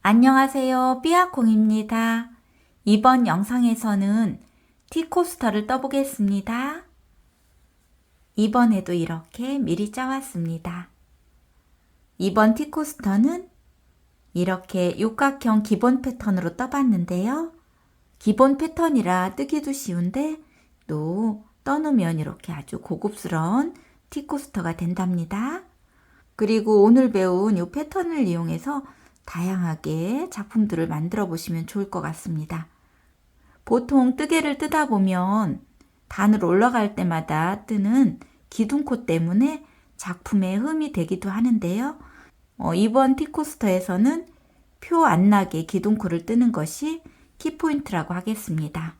안녕하세요. 삐아콩입니다. 이번 영상에서는 티코스터를 떠보겠습니다. 이번에도 이렇게 미리 짜왔습니다. 이번 티코스터는 이렇게 육각형 기본 패턴으로 떠봤는데요. 기본 패턴이라 뜨기도 쉬운데 또 떠놓으면 이렇게 아주 고급스러운 티코스터가 된답니다. 그리고 오늘 배운 이 패턴을 이용해서 다양하게 작품들을 만들어 보시면 좋을 것 같습니다. 보통 뜨개를 뜨다 보면 단을 올라갈 때마다 뜨는 기둥코 때문에 작품에 흠이 되기도 하는데요. 이번 티코스터에서는 표 안 나게 기둥코를 뜨는 것이 키포인트라고 하겠습니다.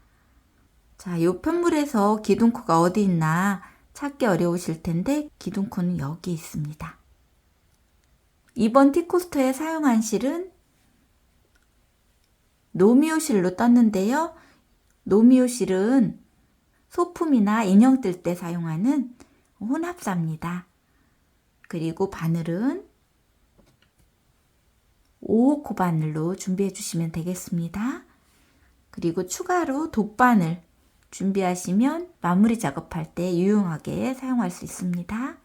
자, 이 편물에서 기둥코가 어디 있나 찾기 어려우실 텐데 기둥코는 여기 있습니다. 이번 티코스터에 사용한 실은 노미오 실로 떴는데요. 노미오 실은 소품이나 인형 뜰 때 사용하는 혼합사입니다. 그리고 바늘은 5호 바늘로 준비해 주시면 되겠습니다. 그리고 추가로 돗바늘 준비하시면 마무리 작업할 때 유용하게 사용할 수 있습니다.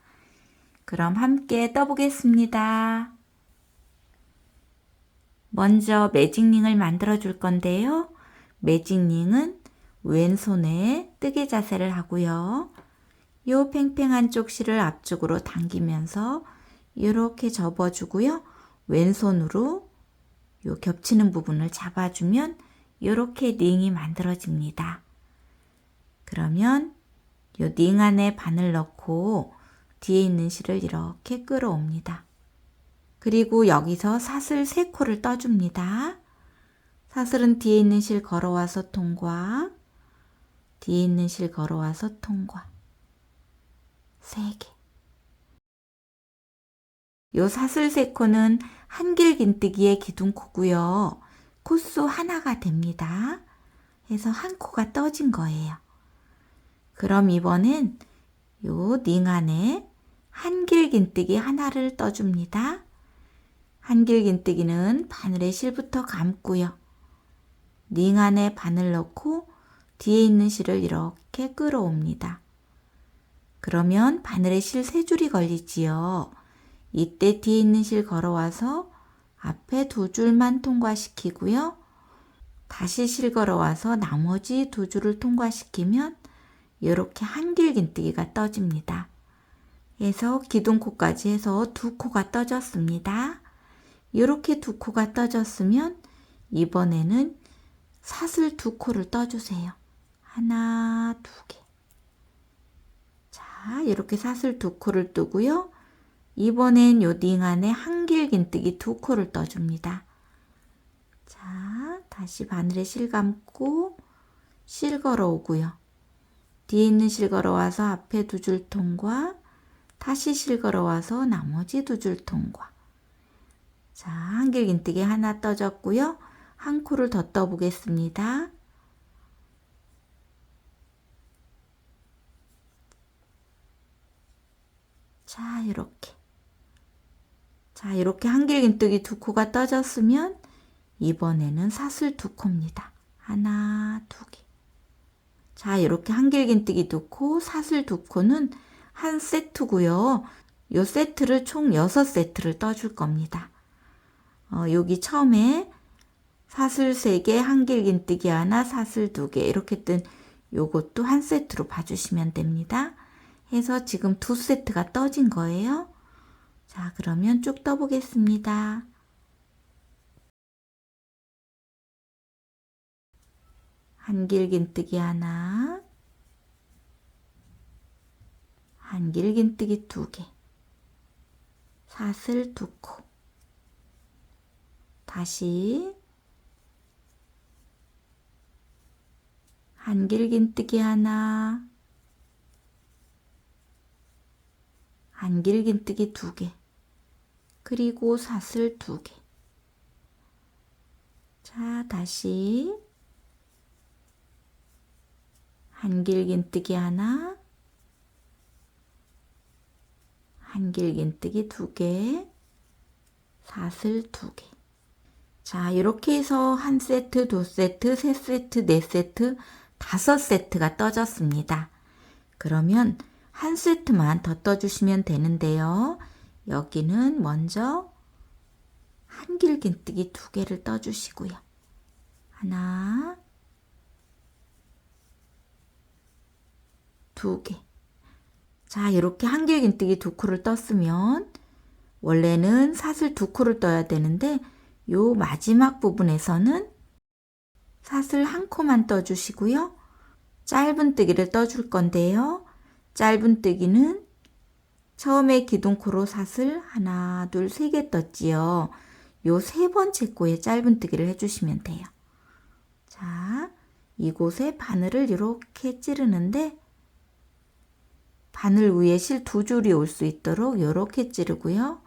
그럼 함께 떠보겠습니다. 먼저 매직링을 만들어 줄 건데요. 매직링은 왼손에 뜨개 자세를 하고요. 요 팽팽한 쪽 실을 앞쪽으로 당기면서 이렇게 접어주고요. 왼손으로 요 겹치는 부분을 잡아주면 이렇게 링이 만들어집니다. 그러면 요 링 안에 바늘 넣고 뒤에 있는 실을 이렇게 끌어옵니다. 그리고 여기서 사슬 3코를 떠줍니다. 사슬은 뒤에 있는 실 걸어와서 통과, 뒤에 있는 실 걸어와서 통과. 3개. 요 사슬 3코는 한길긴뜨기의 기둥코고요. 코수 하나가 됩니다. 해서 한 코가 떠진 거예요. 그럼 이번엔 요 링 안에 한길긴뜨기 하나를 떠줍니다. 한길긴뜨기는 바늘에 실부터 감고요. 링 안에 바늘 넣고 뒤에 있는 실을 이렇게 끌어옵니다. 그러면 바늘에 실 3줄이 걸리지요. 이때 뒤에 있는 실 걸어와서 앞에 2줄만 통과시키고요. 다시 실 걸어와서 나머지 2줄을 통과시키면 이렇게 한길긴뜨기가 떠집니다. 해서 기둥코까지 해서 2코가 떠졌습니다. 이렇게 2코가 떠졌으면 이번에는 사슬 2코를 떠주세요. 하나, 2개. 자, 이렇게 사슬 2코를 뜨고요. 이번엔 요 링 안에 한길긴뜨기 2코를 떠줍니다. 자, 다시 바늘에 실 감고 실 걸어오고요. 뒤에 있는 실 걸어와서 앞에 2줄 통과, 다시 실 걸어와서 나머지 2줄 통과. 자, 한길긴뜨기 하나 떠졌고요. 한 코를 더 떠보겠습니다. 자, 이렇게. 자, 이렇게 한길긴뜨기 2코가 떠졌으면 이번에는 사슬 2코입니다. 하나, 2개. 자, 이렇게 한길긴뜨기 2코, 사슬 2코는 한 세트고요. 요 세트를 총 6세트를 떠줄 겁니다. 여기 처음에 사슬 3개, 한길긴뜨기 하나, 사슬 2개 이렇게 뜬 요것도 한 세트로 봐주시면 됩니다. 해서 지금 2세트가 떠진 거예요. 자, 그러면 쭉 떠보겠습니다. 한길긴뜨기 하나, 한길긴뜨기 2개, 사슬 2코, 다시 한길긴뜨기 하나, 한길긴뜨기 2개, 그리고 사슬 2개. 자, 다시 한길긴뜨기 하나, 한길긴뜨기 2개, 사슬 2개. 자, 이렇게 해서 1세트, 2세트, 3세트, 4세트, 5세트가 떠졌습니다. 그러면 1세트만 더 떠주시면 되는데요. 여기는 먼저 한길긴뜨기 2개를 떠주시고요. 하나, 2개. 자, 이렇게 한길긴뜨기 2코를 떴으면 원래는 사슬 2코를 떠야 되는데 요 마지막 부분에서는 사슬 1코만 떠주시고요. 짧은뜨기를 떠줄 건데요. 짧은뜨기는 처음에 기둥코로 사슬 하나, 둘, 3개 떴지요. 요 3번째 코에 짧은뜨기를 해주시면 돼요. 자, 이곳에 바늘을 이렇게 찌르는데 바늘 위에 실 2줄이 올 수 있도록 이렇게 찌르고요.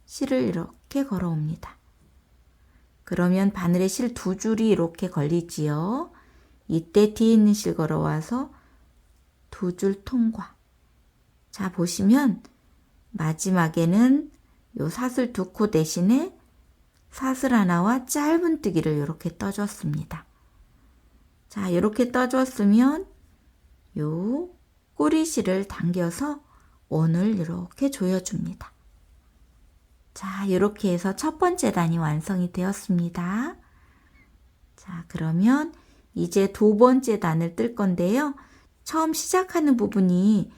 실을 이렇게 걸어옵니다. 그러면 바늘에 실 2줄이 이렇게 걸리지요. 이때 뒤에 있는 실 걸어와서 2줄 통과. 자, 보시면 마지막에는 요 사슬 2코 대신에 사슬 하나와 짧은뜨기를 이렇게 떠줬습니다. 자, 이렇게 떠줬으면 요 꼬리실을 당겨서 원을 이렇게 조여줍니다. 자, 이렇게 해서 첫 번째 단이 완성이 되었습니다. 자, 그러면 이제 2번째 단을 뜰 건데요. 처음 시작하는 부분이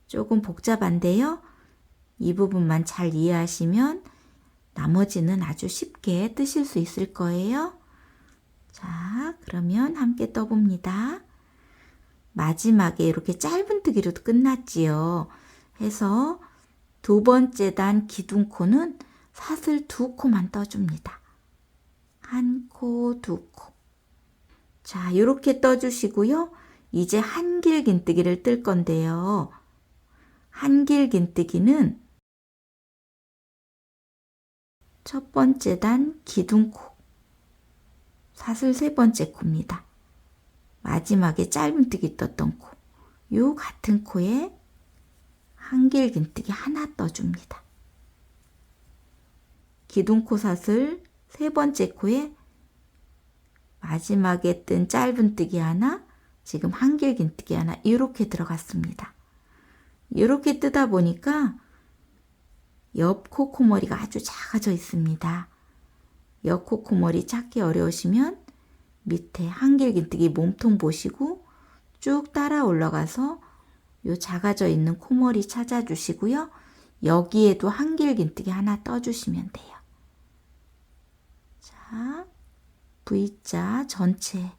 조금 복잡한데요. 이 부분만 잘 이해하시면 나머지는 아주 쉽게 뜨실 수 있을 거예요. 자, 그러면 함께 떠봅니다. 마지막에 이렇게 짧은뜨기로도 끝났지요. 해서 2번째 단 기둥코는 사슬 2코만 떠줍니다. 1코, 2코. 자, 이렇게 떠주시고요. 이제 한길긴뜨기를 뜰 건데요. 한길긴뜨기는 첫 번째 단 기둥코, 사슬 3번째 코입니다. 마지막에 짧은뜨기 떴던 코, 요 같은 코에 한길긴뜨기 하나 떠줍니다. 기둥코 사슬 3번째 코에 마지막에 뜬 짧은뜨기 하나, 지금 한길긴뜨기 하나 이렇게 들어갔습니다. 이렇게 뜨다 보니까 옆 코코머리가 아주 작아져 있습니다. 옆 코코머리 찾기 어려우시면 밑에 한길긴뜨기 몸통 보시고 쭉 따라 올라가서 요 작아져 있는 코머리 찾아주시고요. 여기에도 한길긴뜨기 하나 떠주시면 돼요. 자, V자 전체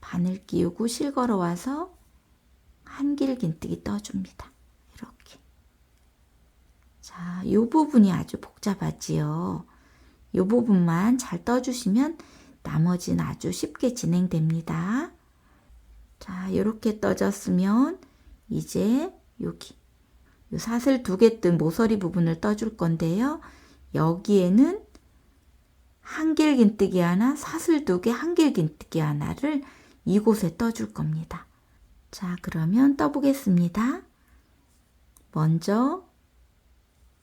바늘 끼우고 실 걸어와서 한길긴뜨기 떠줍니다. 이렇게. 자, 요 부분이 아주 복잡하지요. 요 부분만 잘 떠주시면 나머지는 아주 쉽게 진행됩니다. 자, 이렇게 떠졌으면 이제 여기 요 사슬 2개 뜬 모서리 부분을 떠줄 건데요. 여기에는 한길긴뜨기 하나, 사슬 2개, 한길긴뜨기 하나를 이곳에 떠줄 겁니다. 자, 그러면 떠보겠습니다. 먼저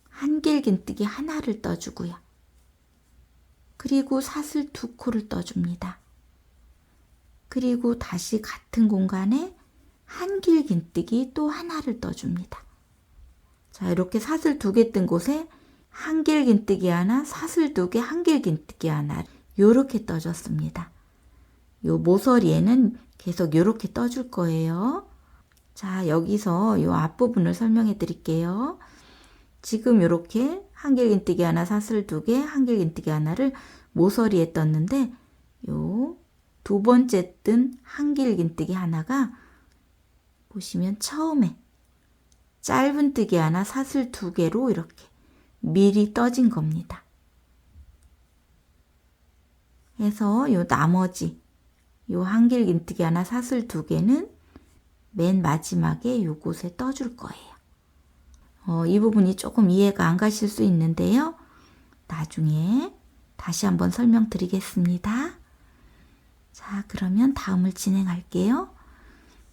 한길긴뜨기 하나를 떠주고요. 그리고 사슬 2코를 떠줍니다. 그리고 다시 같은 공간에 한길긴뜨기 또 하나를 떠줍니다. 자, 이렇게 사슬 2개 뜬 곳에 한길긴뜨기 하나, 사슬 2개, 한길긴뜨기 하나 이렇게 떠줬습니다. 요 모서리에는 계속 이렇게 떠줄 거예요. 자, 여기서 요 앞부분을 설명해 드릴게요. 지금 이렇게 한길긴뜨기 하나, 사슬 2개, 한길긴뜨기 하나를 모서리에 떴는데 요 2번째 뜬 한길긴뜨기 하나가 보시면 처음에 짧은뜨기 하나, 사슬 2개로 이렇게 미리 떠진 겁니다. 해서 요 나머지 요 한길긴뜨기 하나, 사슬 2개는 맨 마지막에 요곳에 떠줄 거예요. 이 부분이 조금 이해가 안 가실 수 있는데요. 나중에 다시 한번 설명드리겠습니다. 자, 그러면 다음을 진행할게요.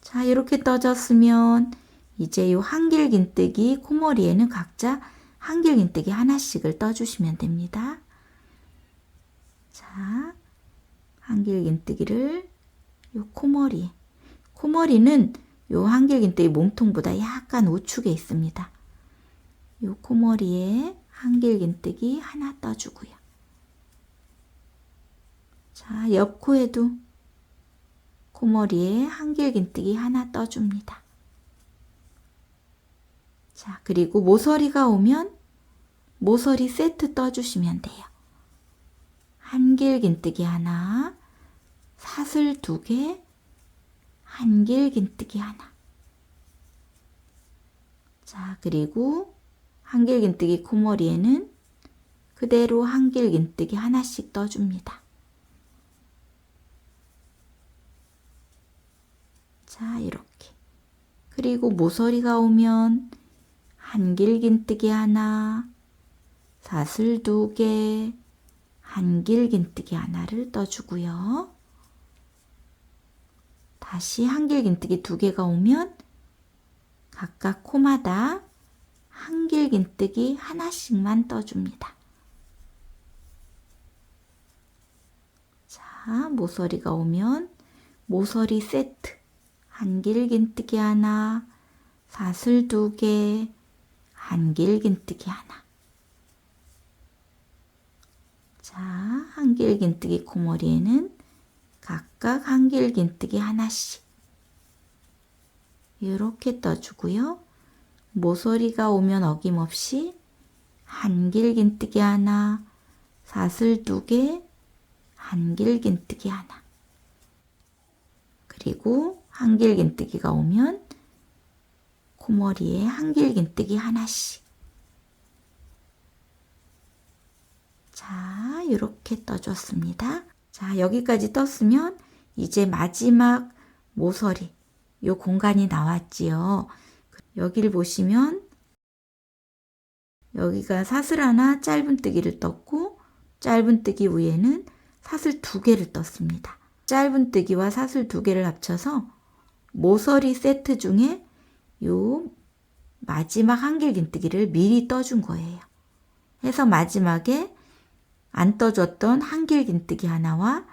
자, 이렇게 떠졌으면 이제 요 한길긴뜨기 코머리에는 각자 한길긴뜨기 하나씩을 떠주시면 됩니다. 자, 한길긴뜨기를 요 코머리는 요 한길긴뜨기 몸통보다 약간 우측에 있습니다. 요 코머리에 한길긴뜨기 하나 떠주고요. 자, 옆 코에도 코머리에 한길긴뜨기 하나 떠줍니다. 자, 그리고 모서리가 오면 모서리 세트 떠주시면 돼요. 한길긴뜨기 하나, 사슬 2개, 한길긴뜨기 하나. 자, 그리고 한길긴뜨기 코머리에는 그대로 한길긴뜨기 하나씩 떠줍니다. 자, 이렇게. 그리고 모서리가 오면 한길긴뜨기 하나, 사슬 2개, 한길긴뜨기 하나를 떠주고요. 다시 한길긴뜨기 2개가 오면 각각 코마다 한길긴뜨기 하나씩만 떠줍니다. 자, 모서리가 오면 모서리 세트, 한길긴뜨기 하나, 사슬 2개, 한길긴뜨기 하나. 자, 한길긴뜨기 코머리에는 각각 한길긴뜨기 하나씩 이렇게 떠주고요. 모서리가 오면 어김없이 한길긴뜨기 하나, 사슬 2개, 한길긴뜨기 하나. 그리고 한길긴뜨기가 오면 코머리에 한길긴뜨기 하나씩. 자, 이렇게 떠줬습니다. 자, 여기까지 떴으면 이제 마지막 모서리, 요 공간이 나왔지요. 여기를 보시면 여기가 사슬 하나 짧은뜨기를 떴고 짧은뜨기 위에는 사슬 2개를 떴습니다. 짧은뜨기와 사슬 2개를 합쳐서 모서리 세트 중에 요 마지막 한길긴뜨기를 미리 떠준 거예요. 해서 마지막에 안 떠줬던 한길긴뜨기 하나와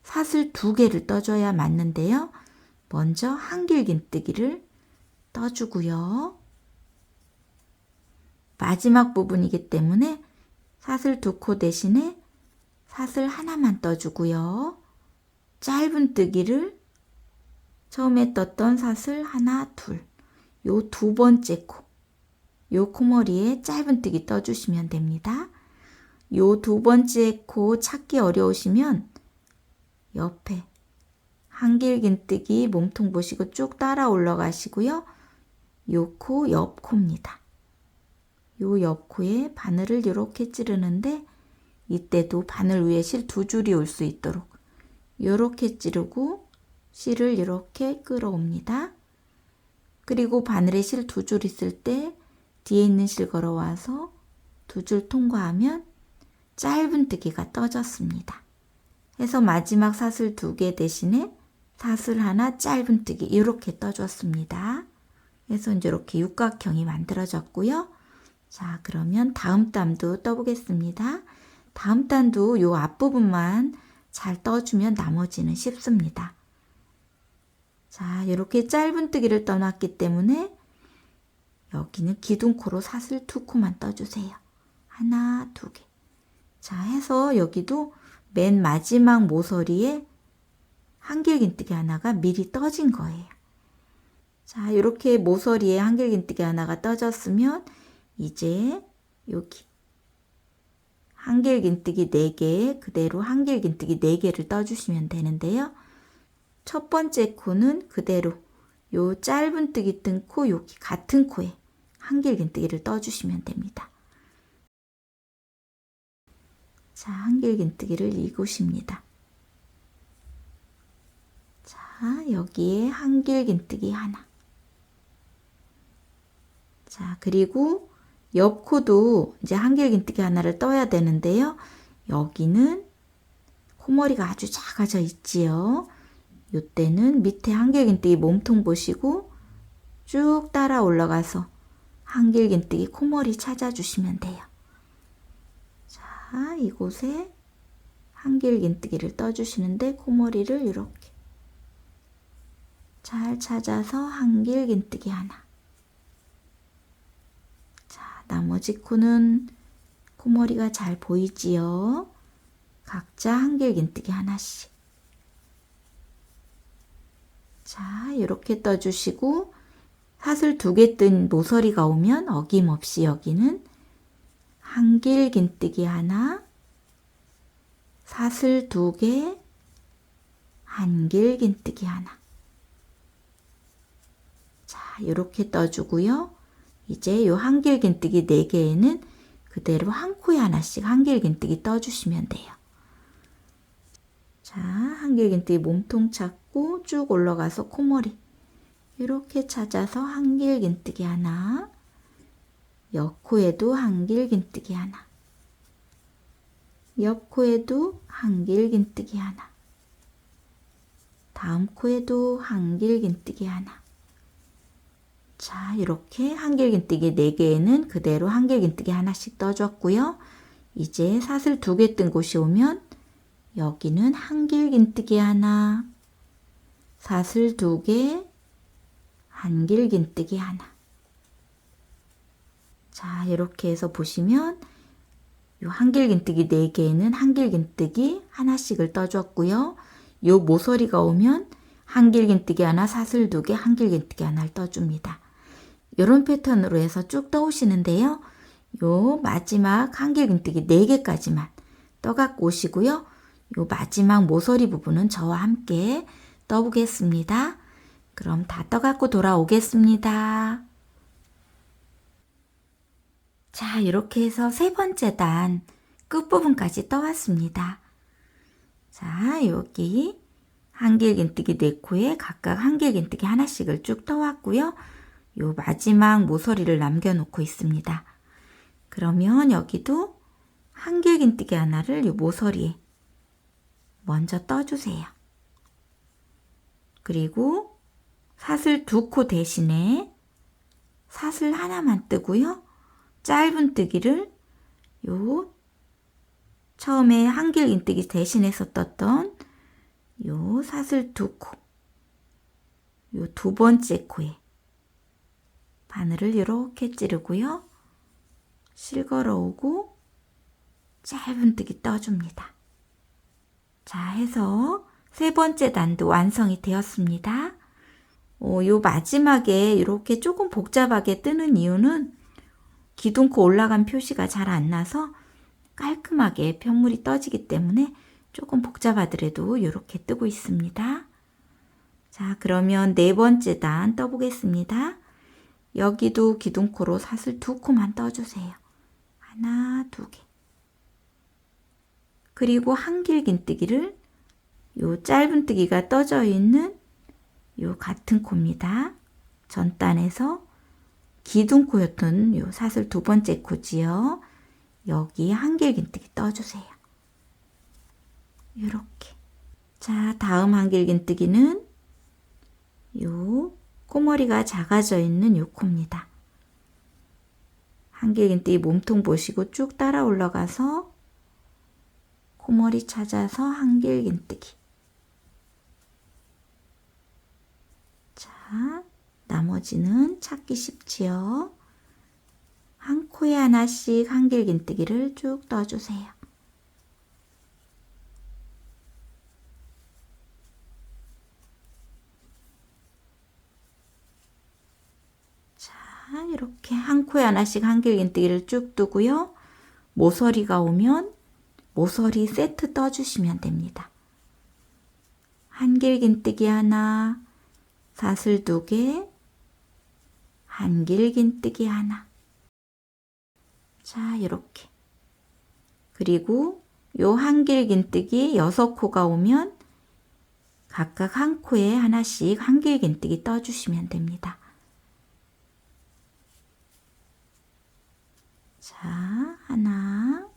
사슬 2개를 떠줘야 맞는데요. 먼저 한길긴뜨기를 떠주고요. 마지막 부분이기 때문에 사슬 2코 대신에 사슬 하나만 떠주고요. 짧은뜨기를 처음에 떴던 사슬 하나, 둘, 요 2번째 코, 요 코머리에 짧은뜨기 떠주시면 됩니다. 요 2번째 코 찾기 어려우시면 옆에 한길긴뜨기 몸통 보시고 쭉 따라 올라가시고요. 요 코 옆 코입니다. 요 옆 코에 바늘을 이렇게 찌르는데 이때도 바늘 위에 실 2줄이 올 수 있도록 이렇게 찌르고 실을 이렇게 끌어옵니다. 그리고 바늘에 실 2줄 있을 때 뒤에 있는 실 걸어와서 2줄 통과하면 짧은뜨기가 떠졌습니다. 해서 마지막 사슬 2개 대신에 사슬 하나 짧은뜨기 이렇게 떠줬습니다. 그래서 이제 이렇게 육각형이 만들어졌고요. 자, 그러면 다음 단도 떠보겠습니다. 다음 단도 요 앞부분만 잘 떠주면 나머지는 쉽습니다. 자, 이렇게 짧은뜨기를 떠놨기 때문에 여기는 기둥코로 사슬 2코만 떠주세요. 하나, 2개. 자, 해서 여기도 맨 마지막 모서리에 한길긴뜨기 하나가 미리 떠진 거예요. 자, 이렇게 모서리에 한길긴뜨기 하나가 떠졌으면 이제 여기 한길긴뜨기 4개, 그대로 한길긴뜨기 4개를 떠주시면 되는데요. 첫 번째 코는 그대로 요 짧은뜨기 뜬 코, 여기 같은 코에 한길긴뜨기를 떠주시면 됩니다. 자, 한길긴뜨기를 이곳입니다. 자, 여기에 한길긴뜨기 하나. 자, 그리고 옆 코도 이제 한길긴뜨기 하나를 떠야 되는데요. 여기는 코머리가 아주 작아져 있지요. 이때는 밑에 한길긴뜨기 몸통 보시고 쭉 따라 올라가서 한길긴뜨기 코머리 찾아주시면 돼요. 자, 이곳에 한길긴뜨기를 떠주시는데 코머리를 이렇게 잘 찾아서 한길긴뜨기 하나. 자, 나머지 코는 코머리가 잘 보이지요? 각자 한길긴뜨기 하나씩. 자, 이렇게 떠주시고 사슬 2개 뜬 모서리가 오면 어김없이 여기는 한길긴뜨기 하나, 사슬 2개, 한길긴뜨기 하나. 자, 이렇게 떠주고요. 이제 요 한길긴뜨기 4개에는 그대로 한 코에 하나씩 한길긴뜨기 떠주시면 돼요. 자, 한길긴뜨기 몸통 찾고 쭉 올라가서 코머리 이렇게 찾아서 한길긴뜨기 하나, 옆코에도 한길긴뜨기 하나, 옆코에도 한길긴뜨기 하나, 다음 코에도 한길긴뜨기 하나. 자, 이렇게 한길긴뜨기 4개에는 그대로 한길긴뜨기 하나씩 떠줬고요. 이제 사슬 2개 뜬 곳이 오면 여기는 한길긴뜨기 하나, 사슬 2개, 한길긴뜨기 하나. 자, 이렇게 해서 보시면 요 한길긴뜨기 4개에는 한길긴뜨기 하나씩을 떠줬고요. 요 모서리가 오면 한길긴뜨기 하나, 사슬 2개, 한길긴뜨기 하나를 떠줍니다. 이런 패턴으로 해서 쭉 떠오시는데요. 요 마지막 한길긴뜨기 4개까지만 떠갖고 오시고요. 요 마지막 모서리 부분은 저와 함께 떠보겠습니다. 그럼 다 떠갖고 돌아오겠습니다. 자, 이렇게 해서 3번째 단 끝부분까지 떠왔습니다. 자, 여기 한길긴뜨기 4코에 각각 한길긴뜨기 하나씩을 쭉 떠왔고요. 요 마지막 모서리를 남겨놓고 있습니다. 그러면 여기도 한길긴뜨기 하나를 요 모서리에 먼저 떠주세요. 그리고 사슬 2코 대신에 사슬 하나만 뜨고요. 짧은 뜨기를 요 처음에 한길긴뜨기 대신해서 떴던 요 사슬 2코, 요 2번째 코에 바늘을 이렇게 찌르고요. 실걸어 오고 짧은 뜨기 떠줍니다. 자, 해서 3번째 단도 완성이 되었습니다. 요 마지막에 이렇게 조금 복잡하게 뜨는 이유는 기둥코 올라간 표시가 잘 안 나서 깔끔하게 편물이 떠지기 때문에 조금 복잡하더라도 이렇게 뜨고 있습니다. 자, 그러면 4번째 단 떠보겠습니다. 여기도 기둥코로 사슬 2코만 떠주세요. 하나, 2개. 그리고 한길긴뜨기를 요 짧은 뜨기가 떠져 있는 요 같은 코입니다. 전단에서 기둥코였던 요 사슬 2번째 코지요. 여기 한길긴뜨기 떠주세요. 이렇게. 자, 다음 한길긴뜨기는 요 코머리가 작아져 있는 요 코입니다. 한길긴뜨기 몸통 보시고 쭉 따라 올라가서 코머리 찾아서 한길긴뜨기. 자, 나머지는 찾기 쉽지요. 한 코에 하나씩 한길긴뜨기를 쭉 떠주세요. 자, 이렇게 한 코에 하나씩 한길긴뜨기를 쭉 뜨고요. 모서리가 오면 모서리 세트 떠주시면 됩니다. 한길긴뜨기 하나, 사슬 2개, 한길긴뜨기 하나. 자, 이렇게. 그리고 요 한길긴뜨기 6코가 오면 각각 한 코에 하나씩 한길긴뜨기 떠주시면 됩니다. 자, 하나.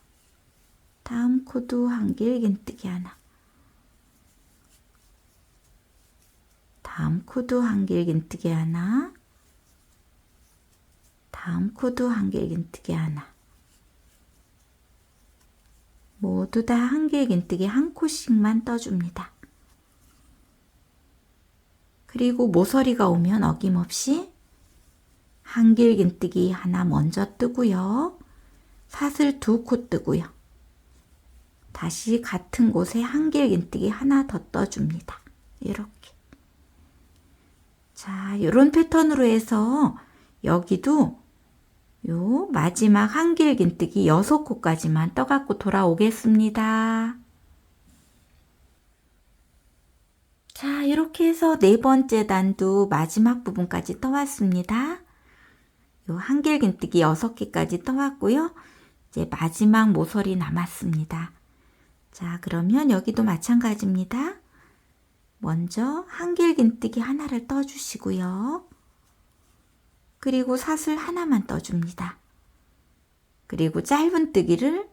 다음 코도 한길긴뜨기 하나. 다음 코도 한길긴뜨기 하나. 다음 코도 한길긴뜨기 하나. 모두 다 한길긴뜨기 한 코씩만 떠줍니다. 그리고 모서리가 오면 어김없이 한길긴뜨기 하나 먼저 뜨고요. 사슬 2코 뜨고요. 다시 같은 곳에 한길긴뜨기 하나 더 떠줍니다. 이렇게. 자, 이런 패턴으로 해서 여기도 요 마지막 한길긴뜨기 6코까지만 떠갖고 돌아오겠습니다. 자, 이렇게 해서 네 번째 단도 마지막 부분까지 떠왔습니다. 요 한길긴뜨기 6개까지 떠왔고요. 이제 마지막 모서리 남았습니다. 자, 그러면 여기도 마찬가지입니다. 먼저 한길긴뜨기 하나를 떠주시고요. 그리고 사슬 하나만 떠줍니다. 그리고 짧은뜨기를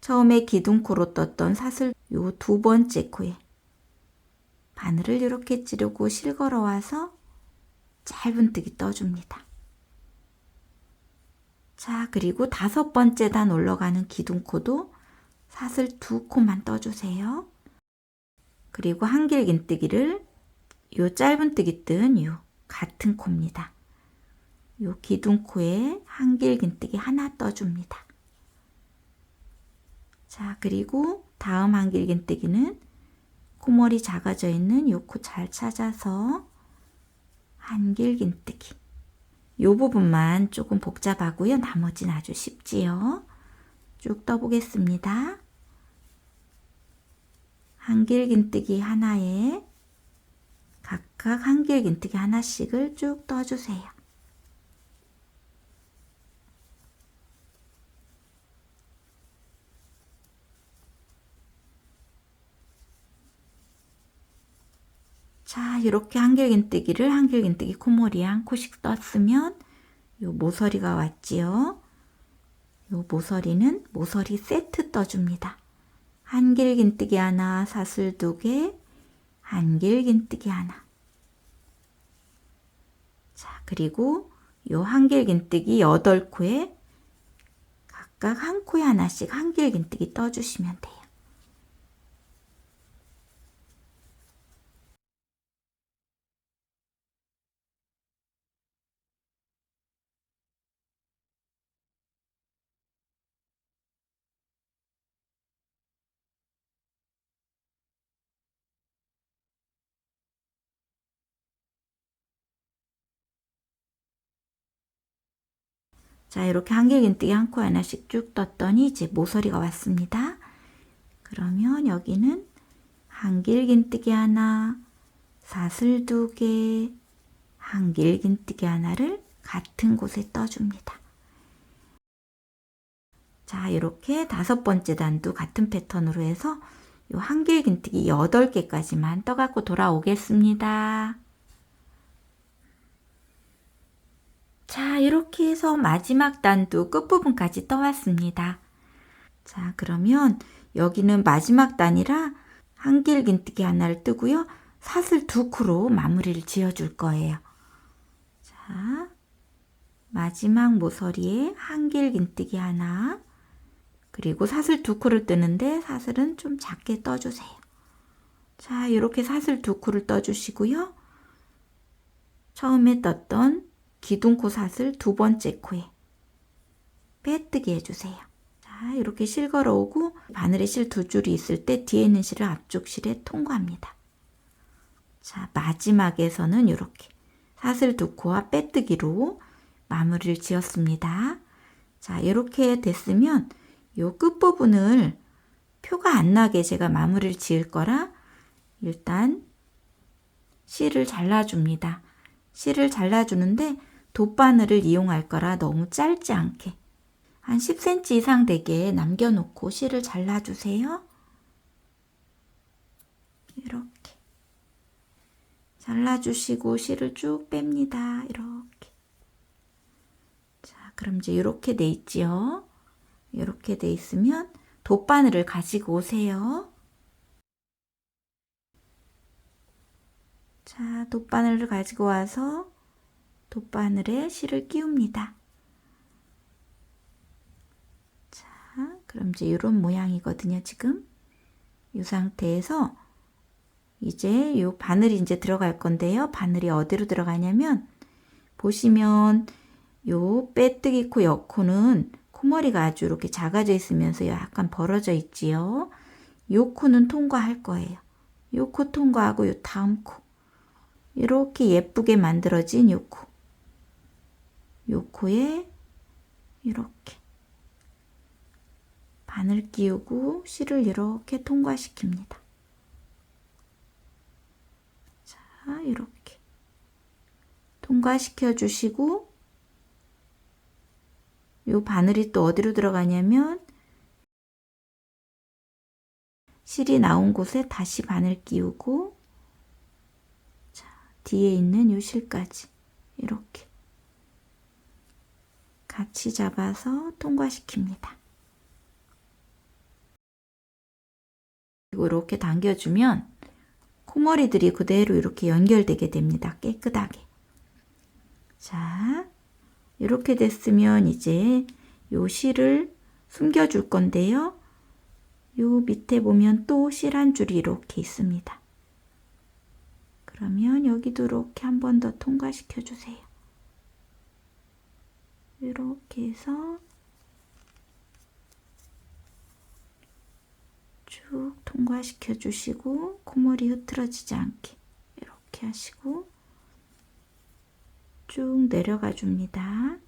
처음에 기둥코로 떴던 사슬 요 2번째 코에 바늘을 이렇게 찌르고 실걸어 와서 짧은뜨기 떠줍니다. 자, 그리고 5번째 단 올라가는 기둥코도 사슬 2코만 떠주세요. 그리고 한길긴뜨기를 요 짧은뜨기 뜬 요 같은 코입니다. 요 기둥코에 한길긴뜨기 하나 떠줍니다. 자, 그리고 다음 한길긴뜨기는 코머리 작아져 있는 요 코 잘 찾아서 한길긴뜨기. 요 부분만 조금 복잡하고요. 나머지는 아주 쉽지요. 쭉 떠보겠습니다. 한길긴뜨기 하나에 각각 한길긴뜨기 하나씩을 쭉 떠주세요. 자, 이렇게 한길긴뜨기를 한길긴뜨기 코머리에 한 코씩 떴으면 요 모서리가 왔지요. 요 모서리는 모서리 세트 떠줍니다. 한길긴뜨기 하나, 사슬 2개, 한길긴뜨기 하나. 자, 그리고 요 한길긴뜨기 8코에 각각 한 코에 하나씩 한길긴뜨기 떠주시면 돼요. 자, 이렇게 한길긴뜨기 한 코에 하나씩 쭉 떴더니 이제 모서리가 왔습니다. 그러면 여기는 한길긴뜨기 하나, 사슬 2개, 한길긴뜨기 하나를 같은 곳에 떠줍니다. 자, 이렇게 5번째 단도 같은 패턴으로 해서 요 한길긴뜨기 8개까지만 떠갖고 돌아오겠습니다. 자, 이렇게 해서 마지막 단도 끝부분까지 떠왔습니다. 자, 그러면 여기는 마지막 단이라 한길긴뜨기 하나를 뜨고요. 사슬 2코로 마무리를 지어줄 거예요. 자, 마지막 모서리에 한길긴뜨기 하나, 그리고 사슬 2코를 뜨는데 사슬은 좀 작게 떠주세요. 자, 이렇게 사슬 2코를 떠주시고요. 처음에 떴던 기둥코 사슬 2번째 코에 빼뜨기 해주세요. 자, 이렇게 실 걸어오고 바늘에 실 2줄이 있을 때 뒤에 있는 실을 앞쪽 실에 통과합니다. 자, 마지막에서는 이렇게 사슬 2코와 빼뜨기로 마무리를 지었습니다. 자, 이렇게 됐으면 요 끝부분을 표가 안 나게 제가 마무리를 지을 거라 일단 실을 잘라줍니다. 실을 잘라주는데 돗바늘을 이용할 거라 너무 짧지 않게 한 10cm 이상 되게 남겨놓고 실을 잘라주세요. 이렇게 잘라주시고 실을 쭉 뺍니다. 이렇게. 자, 그럼 이제 이렇게 돼 있지요. 이렇게 돼 있으면 돗바늘을 가지고 오세요. 자, 돗바늘을 가지고 와서 돗바늘에 실을 끼웁니다. 자, 그럼 이제 이런 모양이거든요, 지금. 이 상태에서 이제 요 바늘이 이제 들어갈 건데요. 바늘이 어디로 들어가냐면 보시면 요 빼뜨기 코 옆코는 코머리가 아주 이렇게 작아져 있으면서 약간 벌어져 있지요. 요 코는 통과할 거예요. 요 코 통과하고 요 다음 코. 이렇게 예쁘게 만들어진 요 코. 요 코에 이렇게 바늘 끼우고 실을 이렇게 통과시킵니다. 자, 이렇게 통과시켜 주시고 요 바늘이 또 어디로 들어가냐면 실이 나온 곳에 다시 바늘 끼우고 자, 뒤에 있는 요 실까지 이렇게 같이 잡아서 통과시킵니다. 그리고 이렇게 당겨주면 콧머리들이 그대로 이렇게 연결되게 됩니다. 깨끗하게. 자, 이렇게 됐으면 이제 요 실을 숨겨줄 건데요. 요 밑에 보면 또 실 한 줄이 이렇게 있습니다. 그러면 여기도 이렇게 한 번 더 통과시켜 주세요. 이렇게 해서 쭉 통과시켜 주시고 콧머리 흐트러지지 않게 이렇게 하시고 쭉 내려가 줍니다.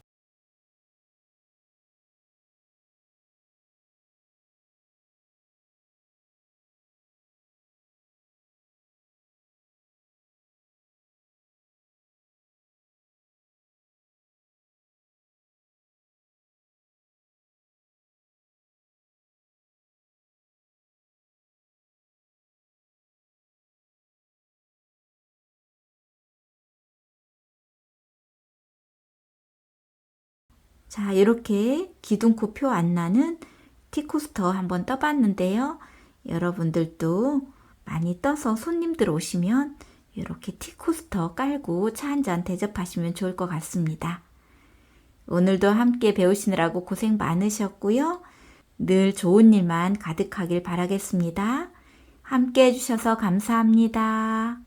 자, 이렇게 기둥코 표 안 나는 티코스터 한번 떠봤는데요. 여러분들도 많이 떠서 손님들 오시면 이렇게 티코스터 깔고 차 한잔 대접하시면 좋을 것 같습니다. 오늘도 함께 배우시느라고 고생 많으셨고요. 늘 좋은 일만 가득하길 바라겠습니다. 함께 해주셔서 감사합니다.